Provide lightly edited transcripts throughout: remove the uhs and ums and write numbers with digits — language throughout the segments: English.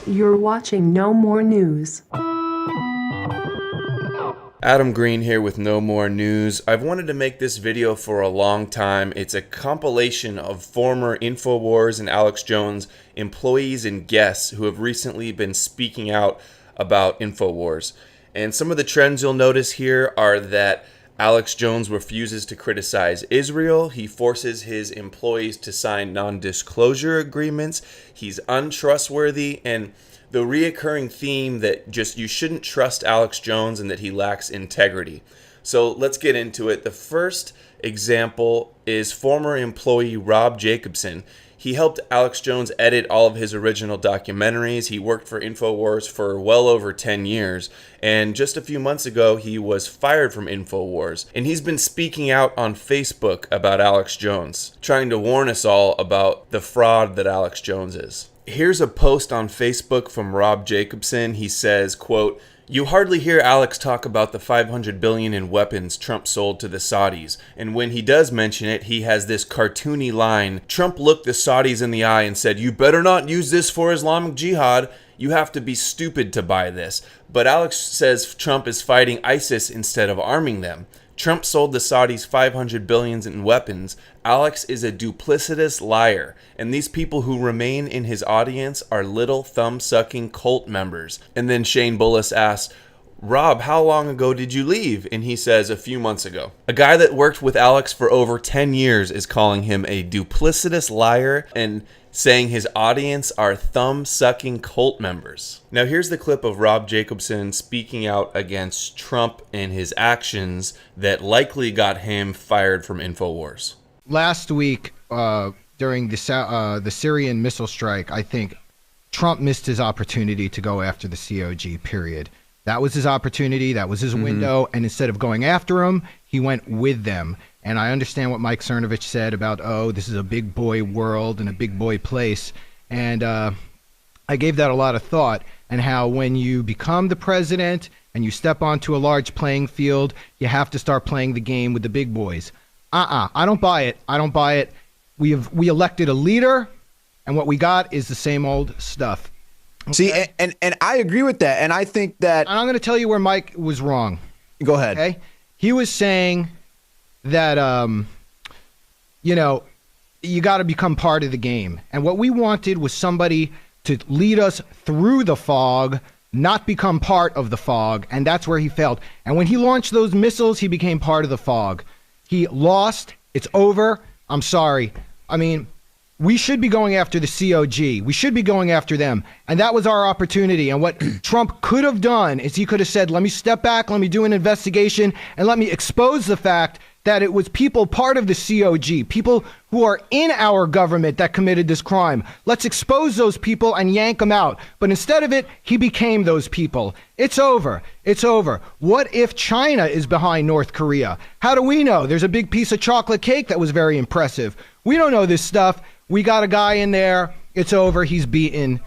You're watching No More News. Adam Green here with No More News. I've wanted to make this video for a long time. It's a compilation of former Infowars and Alex Jones employees and guests who have recently been speaking out about Infowars. And some of the trends you'll notice here are that Alex Jones refuses to criticize Israel. He forces his employees to sign non-disclosure agreements. He's untrustworthy, and the reoccurring theme that just you shouldn't trust Alex Jones and that he lacks integrity. So let's get into it. The first example is former employee Rob Jacobson. He helped Alex Jones edit all of his original documentaries. He worked for Infowars for well over 10 years. And just a few months ago, he was fired from Infowars. And he's been speaking out on Facebook about Alex Jones, trying to warn us all about the fraud that Alex Jones is. Here's a post on Facebook from Rob Jacobson. He says, quote, "You hardly hear Alex talk about the $500 billion in weapons Trump sold to the Saudis. And when he does mention it, he has this cartoony line. Trump looked the Saudis in the eye and said, 'You better not use this for Islamic Jihad. You have to be stupid to buy this.' But Alex says Trump is fighting ISIS instead of arming them. Trump sold the Saudis $500 billion in weapons. Alex is a duplicitous liar, and these people who remain in his audience are little thumb-sucking cult members." And then Shane Bullis asks, "Rob, how long ago did you leave?" And he says, "A few months ago." A guy that worked with Alex for over 10 years is calling him a duplicitous liar and saying his audience are thumb-sucking cult members. Now here's the clip of Rob Jacobson speaking out against Trump and his actions that likely got him fired from Infowars. Last week, during the Syrian missile strike, I think Trump missed his opportunity to go after the COG, period. That was his opportunity. That was his window. And instead of going after him, he went with them. And I understand what Mike Cernovich said about, oh, this is a big boy world and a big boy place. And I gave that a lot of thought, and how when you become the president and you step onto a large playing field, you have to start playing the game with the big boys. I don't buy it. I don't buy it. We elected a leader, and what we got is the same old stuff. Okay? See, and I agree with that. And I think that... And I'm going to tell you where Mike was wrong. Go ahead. Okay? He was saying that, you know, you got to become part of the game. And what we wanted was somebody to lead us through the fog, not become part of the fog. And that's where he failed. And when he launched those missiles, he became part of the fog. He lost. It's over. I'm sorry. I mean, we should be going after the COG. We should be going after them. And that was our opportunity. And what Trump could have done is he could have said, let me step back, let me do an investigation, and let me expose the fact that it was people part of the COG, people who are in our government that committed this crime. Let's expose those people and yank them out. But instead of it, he became those people. It's over. It's over. What if China is behind North Korea? How do we know? There's a big piece of chocolate cake that was very impressive. We don't know this stuff. We got a guy in there. It's over. He's beaten.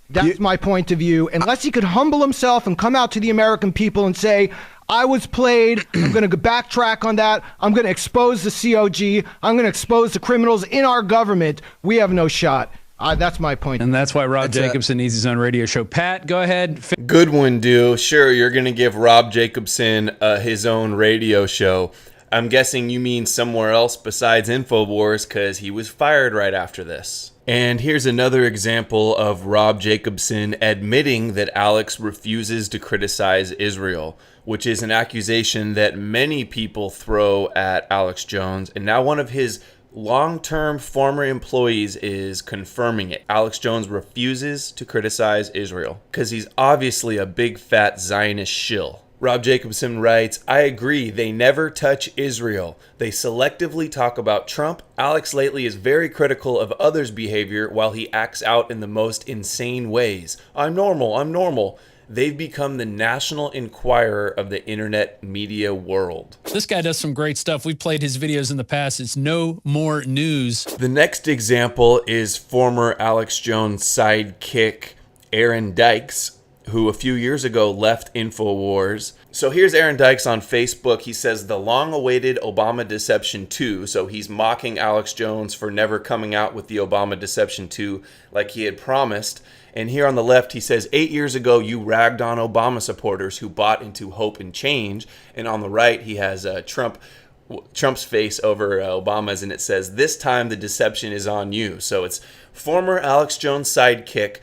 That's my point of view. Unless he could humble himself and come out to the American people and say, I was played. I'm going to backtrack on that. I'm going to expose the COG. I'm going to expose the criminals in our government. We have no shot. That's my point. And that's why Rob Jacobson needs his own radio show. Pat, go ahead. Good one, dude. Sure, you're going to give Rob Jacobson his own radio show. I'm guessing you mean somewhere else besides Infowars, because he was fired right after this. And here's another example of Rob Jacobson admitting that Alex refuses to criticize Israel, which is an accusation that many people throw at Alex Jones. And now one of his long-term former employees is confirming it. Alex Jones refuses to criticize Israel because he's obviously a big fat Zionist shill. Rob Jacobson writes, I agree, they never touch Israel. They selectively talk about Trump. Alex lately is very critical of others' behavior while he acts out in the most insane ways. I'm normal. They've become the National Enquirer of the internet media world. This guy does some great stuff. We've played his videos in the past. It's No More News. The next example is former Alex Jones sidekick Aaron Dykes, who a few years ago left Infowars. So here's Aaron Dykes on Facebook. He says the long-awaited Obama Deception 2. So he's mocking Alex Jones for never coming out with the Obama Deception 2 like he had promised. And here on the left, he says, 8 years ago, you ragged on Obama supporters who bought into hope and change. And on the right, he has Trump's face over Obama's, and it says, this time the deception is on you. So it's former Alex Jones sidekick,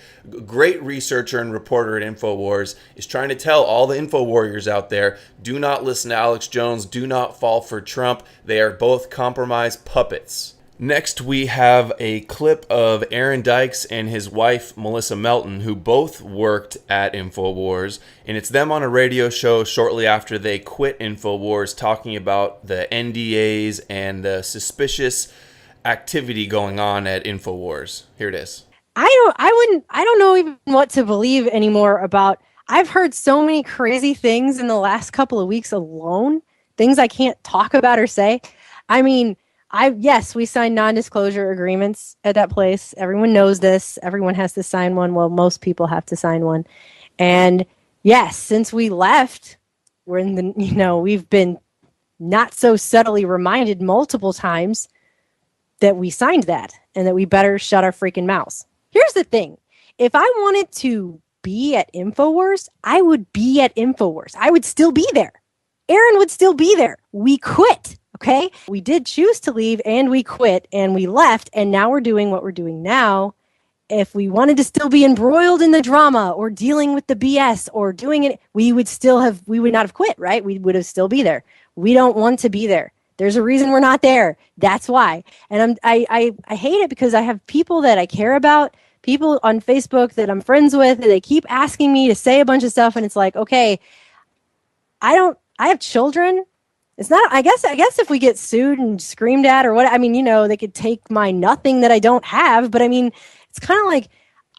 great researcher and reporter at Infowars, is trying to tell all the Info warriors out there, do not listen to Alex Jones, do not fall for Trump. They are both compromised puppets. Next, we have a clip of Aaron Dykes and his wife, Melissa Melton, who both worked at Infowars. And it's them on a radio show shortly after they quit Infowars, talking about the NDAs and the suspicious activity going on at Infowars. Here it is. I don't know even what to believe anymore about. I've heard so many crazy things in the last couple of weeks alone, things I can't talk about or say. I mean, yes, we signed non-disclosure agreements at that place. Everyone knows this. Everyone has to sign one. Well, most people have to sign one. And yes, since we left, we've been not so subtly reminded multiple times that we signed that and that we better shut our freaking mouths. Here's the thing. If I wanted to be at Infowars, I would be at Infowars. I would still be there. Aaron would still be there. We quit. Okay, we did choose to leave and we quit and we left, and now we're doing what we're doing now. If we wanted to still be embroiled in the drama or dealing with the BS or doing it, we would not have quit, right? We would have still be there. We don't want to be there. There's a reason we're not there. That's why. And I hate it because I have people that I care about, people on Facebook that I'm friends with, and they keep asking me to say a bunch of stuff, and it's like, okay, I have children. It's not, I guess if we get sued and screamed at or what, I mean, they could take my nothing that I don't have, but I mean, it's kind of like,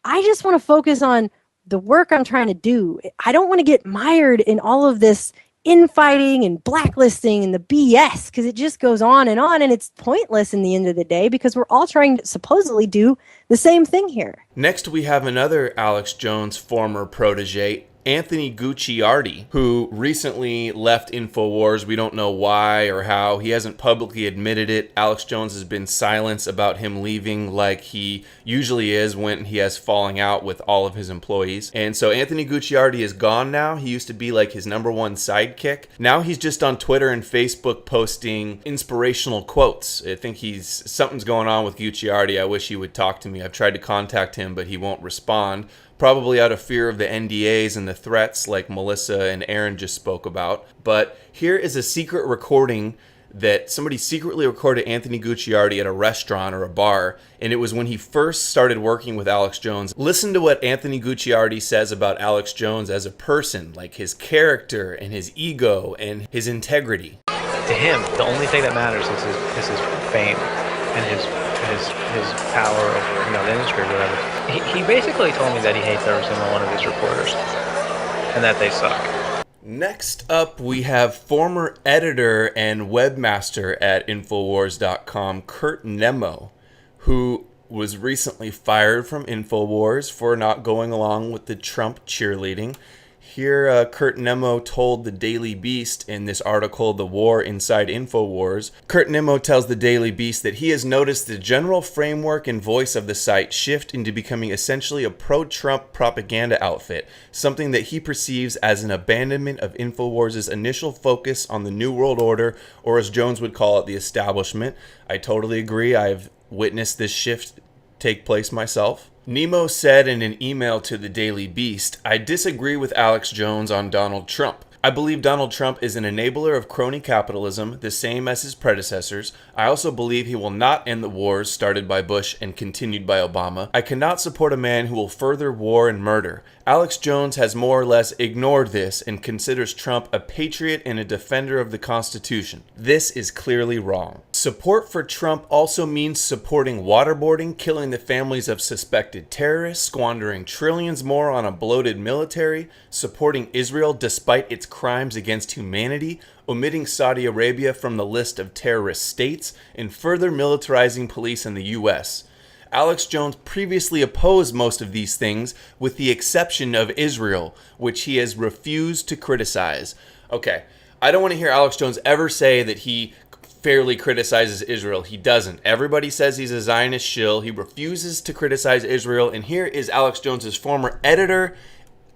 I just want to focus on the work I'm trying to do. I don't want to get mired in all of this infighting and blacklisting and the BS, because it just goes on, and it's pointless in the end of the day, because we're all trying to supposedly do the same thing here. Next, we have another Alex Jones former protege, Anthony Gucciardi, who recently left Infowars. We don't know why or how. He hasn't publicly admitted it. Alex Jones has been silent about him leaving, like he usually is when he has falling out with all of his employees. And so Anthony Gucciardi is gone now. He used to be like his number one sidekick. Now he's just on Twitter and Facebook posting inspirational quotes. I think something's going on with Gucciardi. I wish he would talk to me. I've tried to contact him, but he won't respond. Probably out of fear of the NDAs and the threats like Melissa and Aaron just spoke about. But here is a secret recording that somebody secretly recorded Anthony Gucciardi at a restaurant or a bar, and it was when he first started working with Alex Jones. Listen to what Anthony Gucciardi says about Alex Jones as a person, like his character and his ego and his integrity. To him, the only thing that matters is his fame and his power over the industry or whatever. He basically told me that he hates every single one of his reporters and that they suck. Next up, we have former editor and webmaster at Infowars.com, Kurt Nemo, who was recently fired from Infowars for not going along with the Trump cheerleading. Here, Kurt Nemo told the Daily Beast in this article, The War Inside Infowars. Kurt Nemo tells the Daily Beast that he has noticed the general framework and voice of the site shift into becoming essentially a pro-Trump propaganda outfit, something that he perceives as an abandonment of Infowars' initial focus on the New World Order, or as Jones would call it, the establishment. I totally agree. I've witnessed this shift take place myself. Nemo said in an email to the Daily Beast, I disagree with Alex Jones on Donald Trump. I believe Donald Trump is an enabler of crony capitalism, the same as his predecessors. I also believe he will not end the wars started by Bush and continued by Obama. I cannot support a man who will further war and murder. Alex Jones has more or less ignored this and considers Trump a patriot and a defender of the Constitution. This is clearly wrong. Support for Trump also means supporting waterboarding, killing the families of suspected terrorists, squandering trillions more on a bloated military, supporting Israel despite its crimes against humanity, omitting Saudi Arabia from the list of terrorist states, and further militarizing police in the U.S. Alex Jones previously opposed most of these things, with the exception of Israel, which he has refused to criticize. Okay, I don't want to hear Alex Jones ever say that he fairly criticizes Israel. He doesn't. Everybody says he's a Zionist shill. He refuses to criticize Israel. And here is Alex Jones's former editor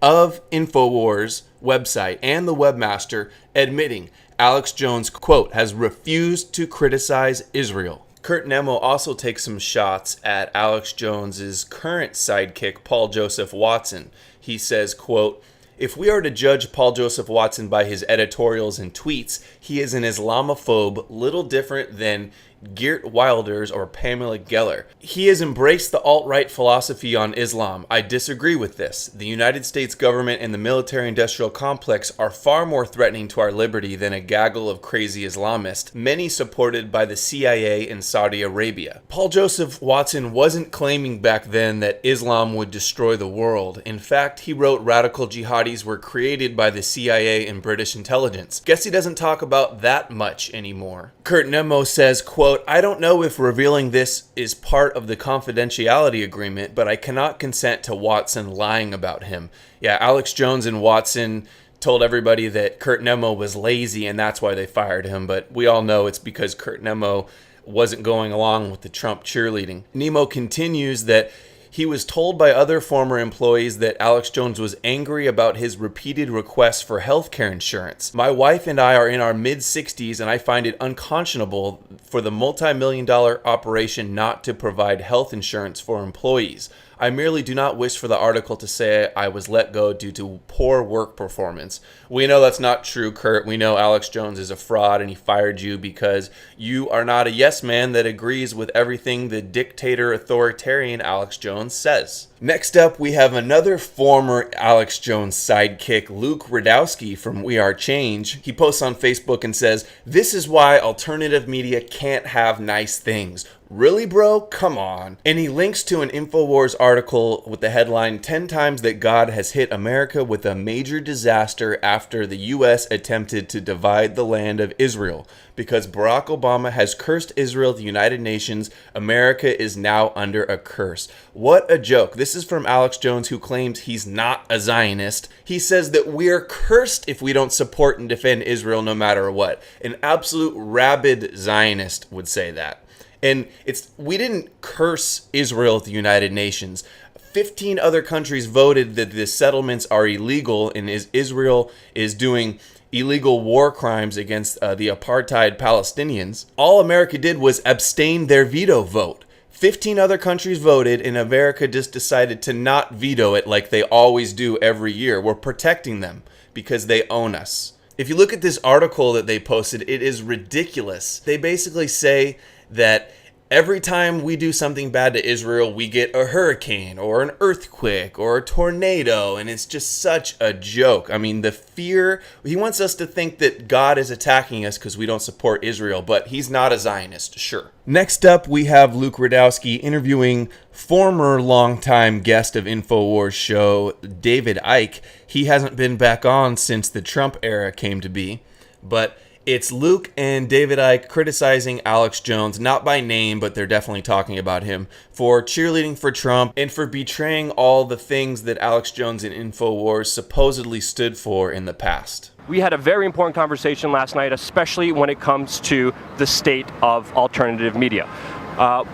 of Infowars website and the webmaster admitting Alex Jones, quote, has refused to criticize Israel. Kurt Nemo also takes some shots at Alex Jones's current sidekick, Paul Joseph Watson. He says, quote, if we are to judge Paul Joseph Watson by his editorials and tweets, he is an Islamophobe, little different than Geert Wilders or Pamela Geller. He has embraced the alt-right philosophy on Islam. I disagree with this. The United States government and the military-industrial complex are far more threatening to our liberty than a gaggle of crazy Islamists, many supported by the CIA in Saudi Arabia. Paul Joseph Watson wasn't claiming back then that Islam would destroy the world. In fact, he wrote radical jihadis were created by the CIA and British intelligence. Guess he doesn't talk about that much anymore. Kurt Nemo says, quote, I don't know if revealing this is part of the confidentiality agreement, but I cannot consent to Watson lying about him. Yeah, Alex Jones and Watson told everybody that Kurt Nemo was lazy and that's why they fired him, but we all know it's because Kurt Nemo wasn't going along with the Trump cheerleading. Nemo continues that he was told by other former employees that Alex Jones was angry about his repeated requests for healthcare insurance. My wife and I are in our mid-60s and I find it unconscionable for the multi-million-dollar operation not to provide health insurance for employees. I merely do not wish for the article to say I was let go due to poor work performance. We know that's not true, Kurt. We know Alex Jones is a fraud and he fired you because you are not a yes man that agrees with everything the dictator authoritarian Alex Jones says. Next up, we have another former Alex Jones sidekick, Luke Rudkowski from We Are Change. He posts on Facebook and says, this is why alternative media can't have nice things. Really, bro? Come on. And he links to an Infowars article with the headline, 10 times that God has hit America with a major disaster after the U.S. attempted to divide the land of Israel. Because Barack Obama has cursed Israel at the United Nations, America is now under a curse. What a joke. This is from Alex Jones, who claims he's not a Zionist. He says that we're cursed if we don't support and defend Israel no matter what. An absolute rabid Zionist would say that. And we didn't curse Israel at the United Nations. 15 other countries voted that the settlements are illegal and Israel is doing illegal war crimes against the apartheid Palestinians. All America did was abstain their veto vote. 15 other countries voted and America just decided to not veto it like they always do every year. We're protecting them because they own us. If you look at this article that they posted, it is ridiculous. They basically say that every time we do something bad to Israel, we get a hurricane or an earthquake or a tornado, and it's just such a joke. I mean, the fear, he wants us to think that God is attacking us because we don't support Israel, but he's not a Zionist, sure. Next up, we have Luke Rudkowski interviewing former longtime guest of Infowars show, David Icke. He hasn't been back on since the Trump era came to be, but it's Luke and David Icke criticizing Alex Jones, not by name, but they're definitely talking about him, for cheerleading for Trump and for betraying all the things that Alex Jones and Infowars supposedly stood for in the past. We had a very important conversation last night, especially when it comes to the state of alternative media.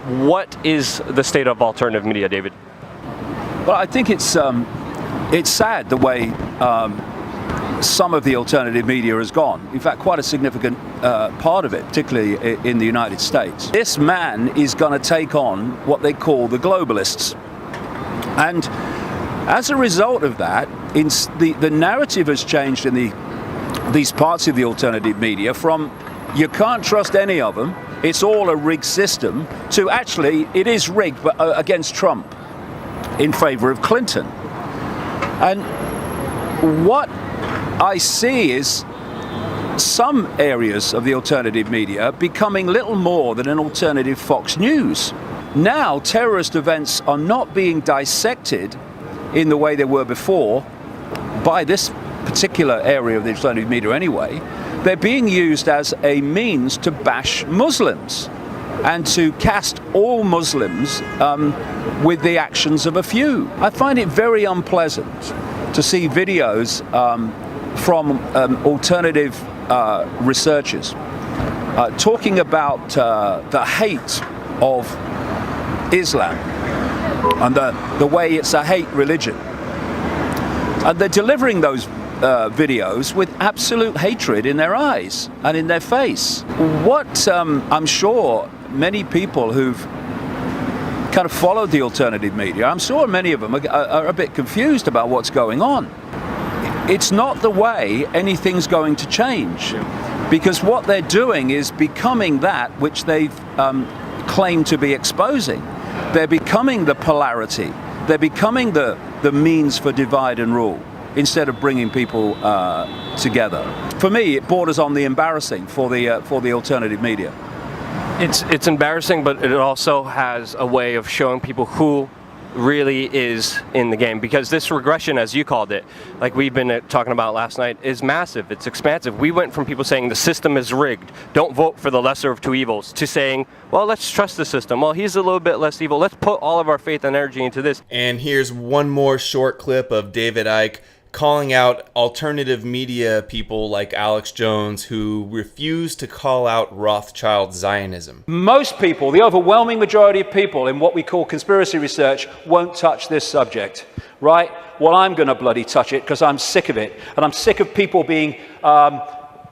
What is the state of alternative media, David? Well, I think it's sad the way some of the alternative media has gone. In fact, quite a significant part of it, particularly in the United States. This man is going to take on what they call the globalists. And as a result of that, the narrative has changed in these parts of the alternative media from you can't trust any of them, it's all a rigged system, to actually it is rigged but against Trump in favor of Clinton. And what I see is some areas of the alternative media becoming little more than an alternative Fox News. Now, terrorist events are not being dissected in the way they were before by this particular area of the alternative media anyway. They're being used as a means to bash Muslims. and to cast all Muslims with the actions of a few. I find it very unpleasant to see videos from alternative researchers talking about the hate of Islam and the way it's a hate religion. And they're delivering those videos with absolute hatred in their eyes and in their face. What I'm sure many people who've kind of followed the alternative media, I'm sure many of them are a bit confused about what's going on. It's not the way anything's going to change, because what they're doing is becoming that which they've claimed to be exposing. They're becoming the polarity. They're becoming the means for divide and rule, instead of bringing people together. For me, it borders on the embarrassing for the alternative media. It's embarrassing, but it also has a way of showing people who really is in the game, because this regression, as you called it, like we've been talking about last night, is massive. It's expansive. We went from people saying the system is rigged, don't vote for the lesser of two evils, to saying, well, let's trust the system. Well, he's a little bit less evil. Let's put all of our faith and energy into this. And here's one more short clip of David Icke calling out alternative media people like Alex Jones, who refuse to call out Rothschild Zionism. Most people, the overwhelming majority of people in what we call conspiracy research, won't touch this subject, right? Well, I'm going to bloody touch it, because I'm sick of it. And I'm sick of people being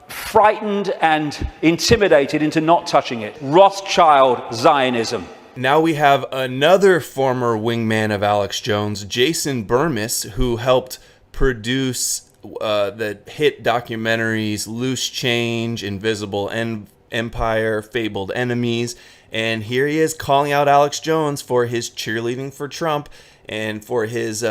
frightened and intimidated into not touching it. Rothschild Zionism. Now we have another former wingman of Alex Jones, Jason Burmis, who helped produce the hit documentaries Loose Change, Invisible Empire, Fabled Enemies, and here he is calling out Alex Jones for his cheerleading for Trump and for his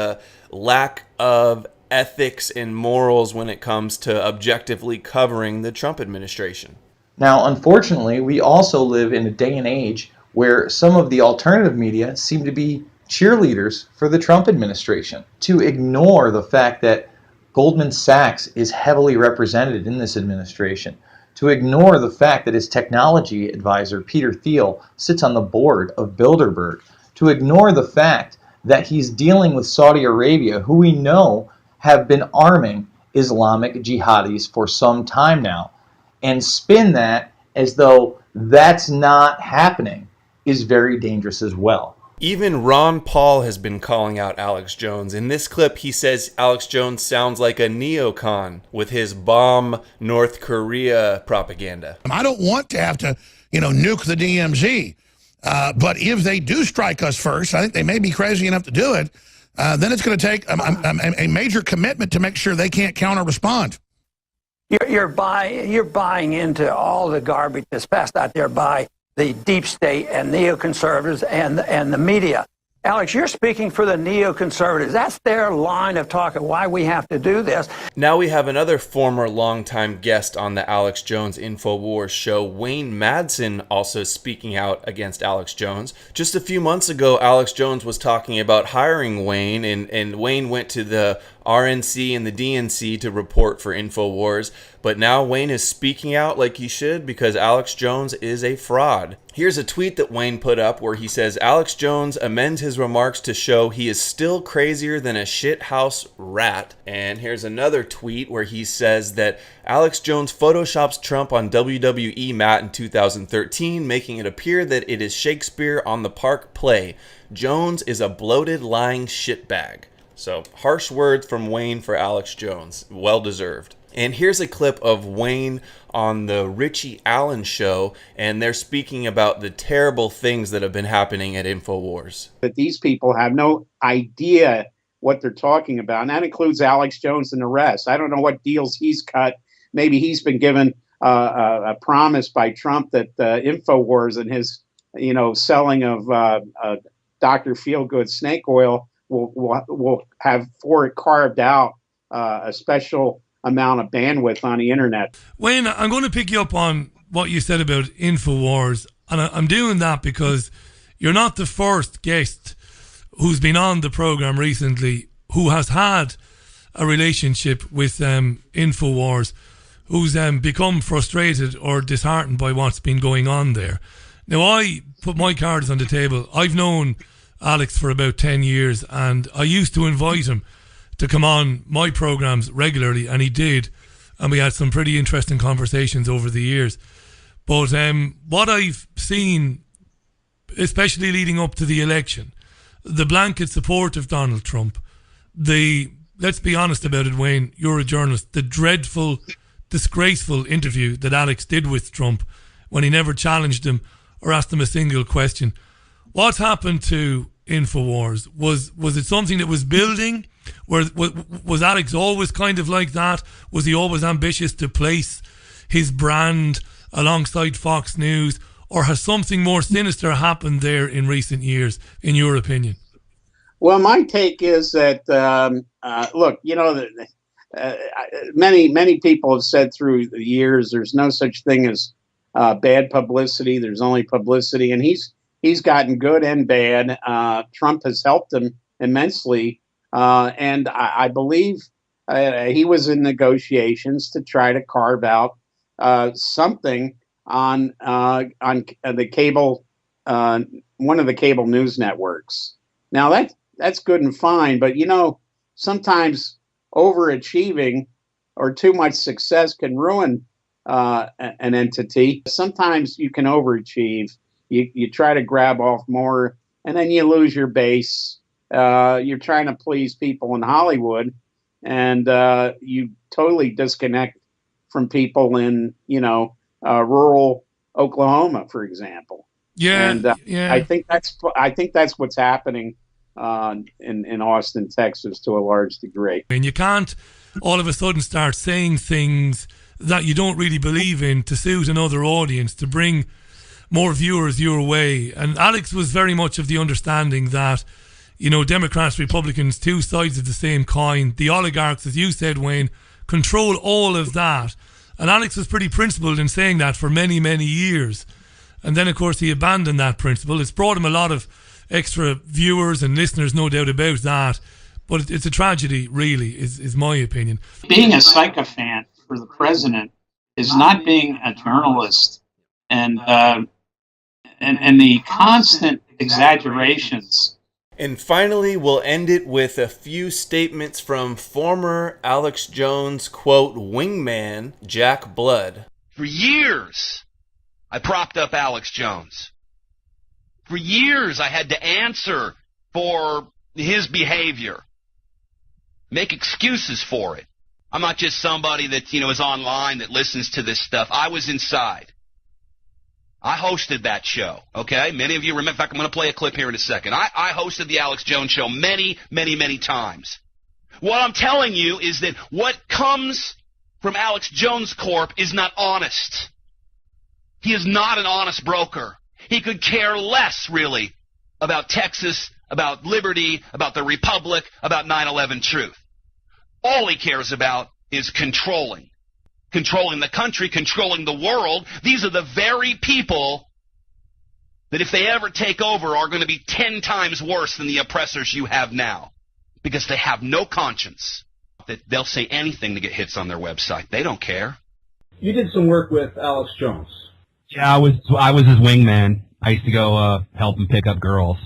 lack of ethics and morals when it comes to objectively covering the Trump administration. Now, unfortunately, we also live in a day and age where some of the alternative media seem to be cheerleaders for the Trump administration. To ignore the fact that Goldman Sachs is heavily represented in this administration, to ignore the fact that his technology advisor, Peter Thiel, sits on the board of Bilderberg, to ignore the fact that he's dealing with Saudi Arabia, who we know have been arming Islamic jihadis for some time now, and spin that as though that's not happening, is very dangerous as well. Even Ron Paul has been calling out Alex Jones. In this clip, he says Alex Jones sounds like a neocon with his bomb North Korea propaganda. I don't want to have to, nuke the DMZ. But if they do strike us first, I think they may be crazy enough to do it, then it's going to take a major commitment to make sure they can't counter-respond. You're buying into all the garbage that's passed out there by the deep state and neoconservatives and the media. Alex, you're speaking for the neoconservatives. That's their line of talk of why we have to do this. Now we have another former longtime guest on the Alex Jones Infowars show, Wayne Madsen, also speaking out against Alex Jones. Just a few months ago, Alex Jones was talking about hiring Wayne, and Wayne went to the RNC and the DNC to report for Infowars. But now Wayne is speaking out like he should, because Alex Jones is a fraud. Here's a tweet that Wayne put up where he says, Alex Jones amends his remarks to show he is still crazier than a shithouse rat. And here's another tweet where he says that Alex Jones photoshops Trump on WWE mat in 2013, making it appear that it is Shakespeare on the Park play. Jones is a bloated, lying shitbag. So, harsh words from Wayne for Alex Jones. Well deserved. And here's a clip of Wayne on the Richie Allen show, and they're speaking about the terrible things that have been happening at Infowars. That these people have no idea what they're talking about, and that includes Alex Jones and the rest. I don't know what deals he's cut. Maybe he's been given a promise by Trump that Infowars and his, selling of Dr. Feelgood snake oil will have for it carved out a special amount of bandwidth on the internet. Wayne, I'm going to pick you up on what you said about Infowars, and I'm doing that because you're not the first guest who's been on the program recently who has had a relationship with Infowars, who's become frustrated or disheartened by what's been going on there. Now, I put my cards on the table. I've known Alex for about 10 years, and I used to invite him to come on my programs regularly, and he did. And we had some pretty interesting conversations over the years. But what I've seen, especially leading up to the election, the blanket support of Donald Trump, let's be honest about it, Wayne, you're a journalist, the dreadful, disgraceful interview that Alex did with Trump when he never challenged him or asked him a single question. What's happened to Infowars? Was it something that was building? Was Alex always kind of like that? Was he always ambitious to place his brand alongside Fox News? Or has something more sinister happened there in recent years, in your opinion? Well, my take is that, look, many people have said through the years there's no such thing as bad publicity. There's only publicity. And he's gotten good and bad. Trump has helped him immensely. And I believe he was in negotiations to try to carve out something on the cable, one of the cable news networks. Now that's good and fine, but sometimes overachieving or too much success can ruin an entity. Sometimes you can overachieve. You try to grab off more, and then you lose your base. You're trying to please people in Hollywood, and you totally disconnect from people in rural Oklahoma, for example. Yeah, and yeah. I think that's what's happening in Austin, Texas, to a large degree. And you can't all of a sudden start saying things that you don't really believe in to suit another audience, to bring more viewers your way. And Alex was very much of the understanding that, Democrats, Republicans, two sides of the same coin. The oligarchs, as you said, Wayne, control all of that. And Alex was pretty principled in saying that for many, many years. And then, of course, he abandoned that principle. It's brought him a lot of extra viewers and listeners, no doubt about that. But it's a tragedy, really, is my opinion. Being a sycophant for the president is not being a journalist. And the constant exaggerations. And finally, we'll end it with a few statements from former Alex Jones, quote, wingman, Jack Blood. For years, I propped up Alex Jones. For years, I had to answer for his behavior, make excuses for it. I'm not just somebody that, is online that listens to this stuff. I was inside. I hosted that show, okay? Many of you remember. In fact, I'm going to play a clip here in a second. I hosted the Alex Jones show many, many, many times. What I'm telling you is that what comes from Alex Jones Corp is not honest. He is not an honest broker. He could care less, really, about Texas, about liberty, about the Republic, about 9/11 truth. All he cares about is controlling the country, controlling the world. These are the very people that if they ever take over are going to be 10 times worse than the oppressors you have now, because they have no conscience. That they'll say anything to get hits on their website. They don't care. You did some work with Alex Jones. Yeah, I was his wingman. I used to go help him pick up girls.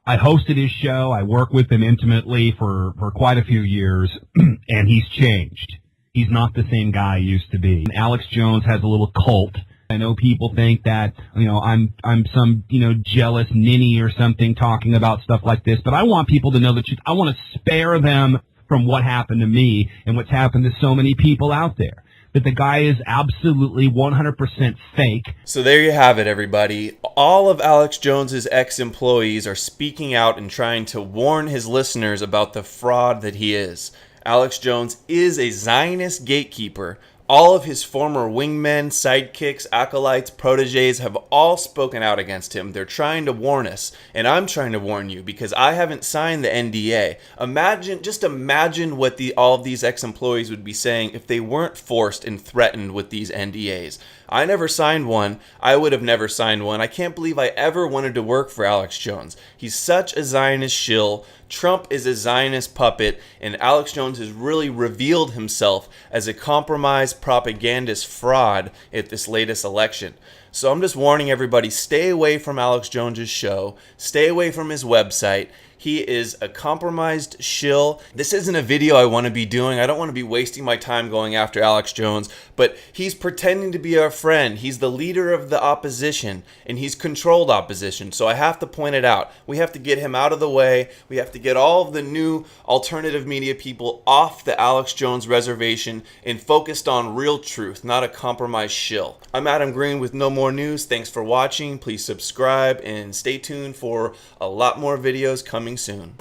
I hosted his show. I worked with him intimately for quite a few years, and he's changed. He's not the same guy he used to be. Alex Jones has a little cult. I know people think that, I'm some, jealous ninny or something talking about stuff like this, but I want people to know the truth. I want to spare them from what happened to me and what's happened to so many people out there. That the guy is absolutely 100% fake. So there you have it, everybody. All of Alex Jones's ex-employees are speaking out and trying to warn his listeners about the fraud that he is. Alex Jones is a Zionist gatekeeper. All of his former wingmen, sidekicks, acolytes, proteges have all spoken out against him. They're trying to warn us, and I'm trying to warn you because I haven't signed the NDA. Just imagine what all of these ex-employees would be saying if they weren't forced and threatened with these NDAs. I never signed one. I would have never signed one. I can't believe I ever wanted to work for Alex Jones. He's such a Zionist shill. Trump is a Zionist puppet, and Alex Jones has really revealed himself as a compromised organized propagandist fraud at this latest election. So I'm just warning everybody, stay away from Alex Jones's show, stay away from his website. He is a compromised shill. This isn't a video I want to be doing. I don't want to be wasting my time going after Alex Jones, but he's pretending to be our friend. He's the leader of the opposition, and he's controlled opposition. So I have to point it out. We have to get him out of the way. We have to get all of the new alternative media people off the Alex Jones reservation and focused on real truth, not a compromised shill. I'm Adam Green with No More News. Thanks for watching. Please subscribe and stay tuned for a lot more videos coming soon.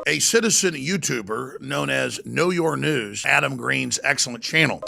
A citizen YouTuber known as Know Your News, Adam Green's excellent channel,